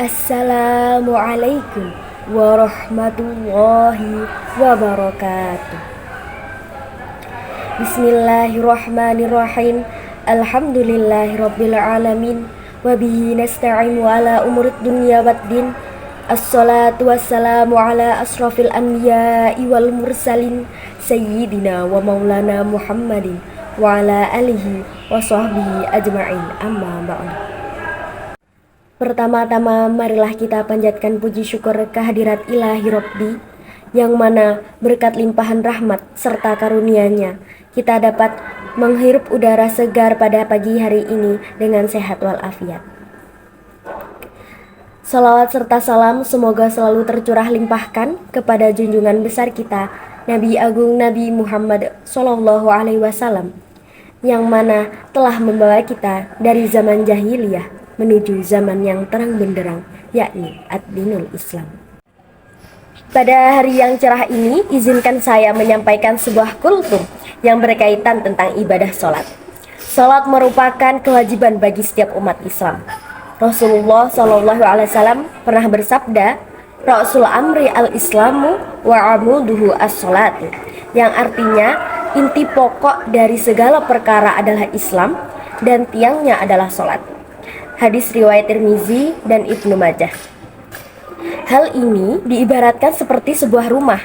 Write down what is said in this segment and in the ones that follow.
Assalamualaikum warahmatullahi wabarakatuh. Bismillahirrahmanirrahim. Alhamdulillahirabbil alamin. Wabihi nasta'inu ala umurid dunya waddin. Assalatu wassalamu ala asrafil anbiya'i wal mursalin sayyidina wa maulana Muhammadin wa ala alihi wa sahbihi ajma'in, amma ba'du. Pertama-tama marilah kita panjatkan puji syukur kehadirat ilahi Rabbi, yang mana berkat limpahan rahmat serta karunia-Nya kita dapat menghirup udara segar pada pagi hari ini dengan sehat walafiat. Salawat serta salam semoga selalu tercurah limpahkan kepada junjungan besar kita Nabi Agung Nabi Muhammad SAW, yang mana telah membawa kita dari zaman jahiliyah menuju zaman yang terang benderang, yakni ad-dinul Islam. Pada hari yang cerah ini, izinkan saya menyampaikan sebuah kultum yang berkaitan tentang ibadah sholat. Sholat merupakan kewajiban bagi setiap umat Islam. Rasulullah SAW pernah bersabda, Rasul amri al-islamu wa amuduhu as-sholatu, yang artinya inti pokok dari segala perkara adalah Islam dan tiangnya adalah sholat. Hadis riwayat Tirmizi dan Ibnu Majah. Hal ini diibaratkan seperti sebuah rumah,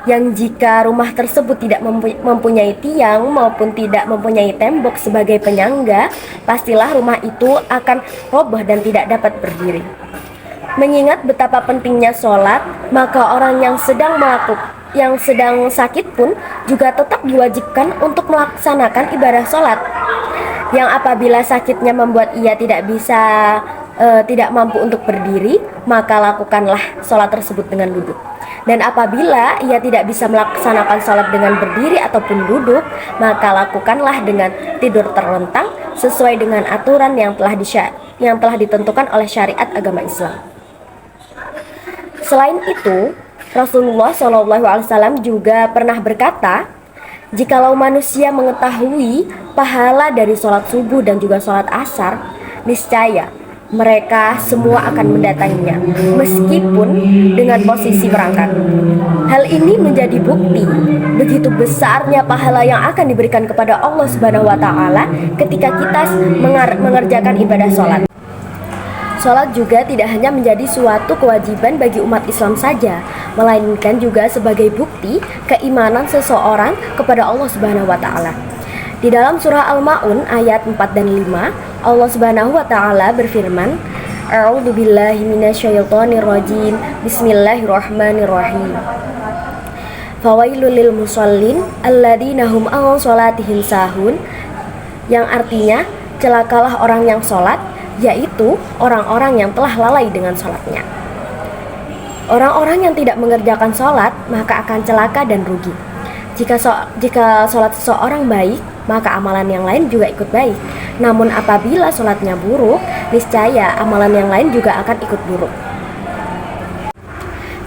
yang jika rumah tersebut tidak mempunyai tiang maupun tidak mempunyai tembok sebagai penyangga, pastilah rumah itu akan roboh dan tidak dapat berdiri. Mengingat betapa pentingnya sholat, maka orang yang sedang sakit pun juga tetap diwajibkan untuk melaksanakan ibadah sholat. Yang apabila sakitnya membuat ia tidak mampu untuk berdiri, maka lakukanlah sholat tersebut dengan duduk. Dan apabila ia tidak bisa melaksanakan sholat dengan berdiri ataupun duduk, maka lakukanlah dengan tidur terlentang sesuai dengan aturan yang telah ditentukan oleh syariat agama Islam. Selain itu, Rasulullah SAW juga pernah berkata, jikalau manusia mengetahui pahala dari sholat subuh dan juga sholat asar, niscaya mereka semua akan mendatanginya, meskipun dengan posisi merangkak. Hal ini menjadi bukti begitu besarnya pahala yang akan diberikan kepada Allah Subhanahu wa Ta'ala ketika kita mengerjakan ibadah sholat. Sholat juga tidak hanya menjadi suatu kewajiban bagi umat Islam saja, melainkan juga sebagai bukti keimanan seseorang kepada Allah Subhanahu wa Ta'ala. Di dalam surah Al-Ma'un ayat 4 dan 5, Allah Subhanahu wa Ta'ala berfirman, A'udzubillahi minasyaitonirrajim, Bismillahirrahmanirrahim. Fawailul lil musallin alladzina hum an sholatihim sahun, yang artinya celakalah orang yang sholat, yaitu orang-orang yang telah lalai dengan sholatnya. Orang-orang yang tidak mengerjakan sholat maka akan celaka dan rugi. Jika sholat seseorang baik, maka amalan yang lain juga ikut baik. Namun apabila sholatnya buruk, niscaya amalan yang lain juga akan ikut buruk.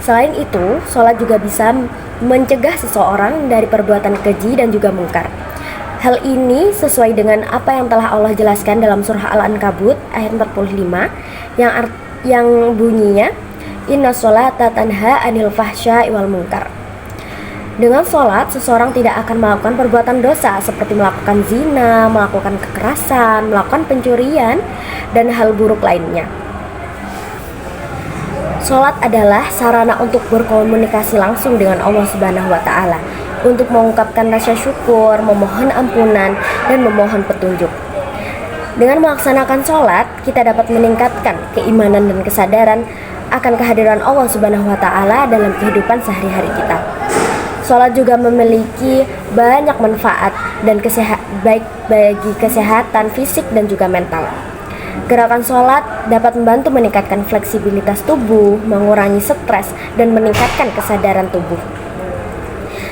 Selain itu, sholat juga bisa mencegah seseorang dari perbuatan keji dan juga mungkar. Hal ini sesuai dengan apa yang telah Allah jelaskan dalam surah Al-Ankabut ayat 45 yang bunyinya, Inna sholata tanha anil fahsya'i wal munkar. Dengan sholat, seseorang tidak akan melakukan perbuatan dosa seperti melakukan zina, melakukan kekerasan, melakukan pencurian, dan hal buruk lainnya. Sholat adalah sarana untuk berkomunikasi langsung dengan Allah Subhanahu wa Ta'ala, untuk mengungkapkan rasa syukur, memohon ampunan, dan memohon petunjuk. Dengan melaksanakan sholat, kita dapat meningkatkan keimanan dan kesadaran akan kehadiran Allah Subhanahu wa Ta'ala dalam kehidupan sehari-hari kita. Sholat juga memiliki banyak manfaat dan baik bagi kesehatan fisik dan juga mental. Gerakan sholat dapat membantu meningkatkan fleksibilitas tubuh, mengurangi stres, dan meningkatkan kesadaran tubuh.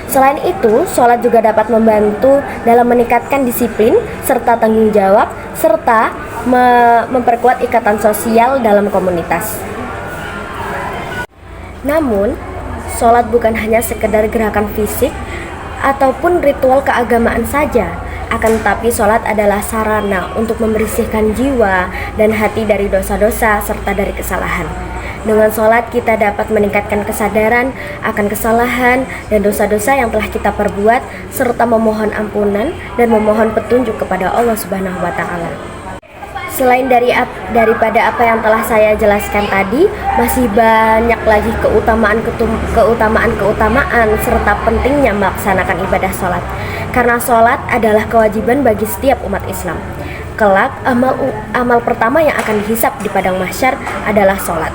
Selain itu, sholat juga dapat membantu dalam meningkatkan disiplin serta tanggung jawab, serta memperkuat ikatan sosial dalam komunitas. Namun, sholat bukan hanya sekedar gerakan fisik ataupun ritual keagamaan saja. Akan tetapi sholat adalah sarana untuk membersihkan jiwa dan hati dari dosa-dosa serta dari kesalahan. Dengan sholat kita dapat meningkatkan kesadaran akan kesalahan dan dosa-dosa yang telah kita perbuat, serta memohon ampunan dan memohon petunjuk kepada Allah Subhanahu wa Ta'ala. Selain daripada apa yang telah saya jelaskan tadi, masih banyak lagi keutamaan serta pentingnya melaksanakan ibadah sholat. Karena sholat adalah kewajiban bagi setiap umat Islam. Kelak, amal pertama yang akan dihisab di padang mahsyar adalah sholat.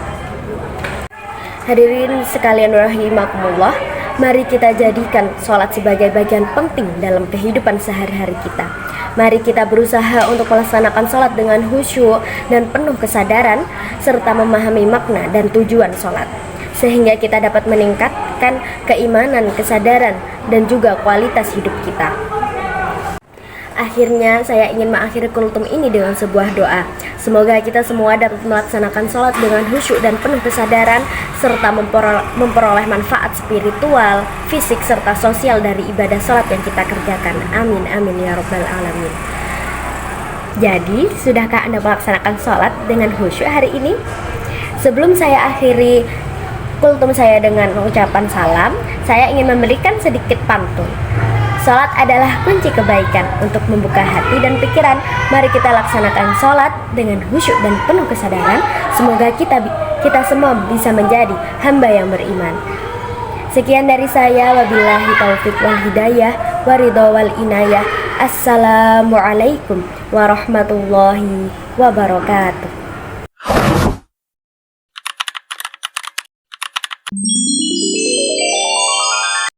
Hadirin sekalian rahimakumullah, mari kita jadikan sholat sebagai bagian penting dalam kehidupan sehari-hari kita. Mari kita berusaha untuk melaksanakan sholat dengan khusyuk dan penuh kesadaran, serta memahami makna dan tujuan sholat, sehingga kita dapat meningkatkan keimanan, kesadaran, dan juga kualitas hidup kita. Akhirnya saya ingin mengakhiri kultum ini dengan sebuah doa. Semoga kita semua dapat melaksanakan sholat dengan khusyuk dan penuh kesadaran, serta memperoleh manfaat spiritual, fisik, serta sosial dari ibadah sholat yang kita kerjakan. Amin, amin ya rabbal alamin. Jadi, sudahkah Anda melaksanakan sholat dengan khusyuk hari ini? Sebelum saya akhiri kultum saya dengan mengucapkan salam, saya ingin memberikan sedikit pantun. Sholat adalah kunci kebaikan. Untuk membuka hati dan pikiran, mari kita laksanakan sholat dengan khusyuk dan penuh kesadaran. Semoga kita semua bisa menjadi hamba yang beriman. Sekian dari saya, wabillahi taufiq wal hidayah, waridho wal inayah. Assalamualaikum warahmatullahi wabarakatuh.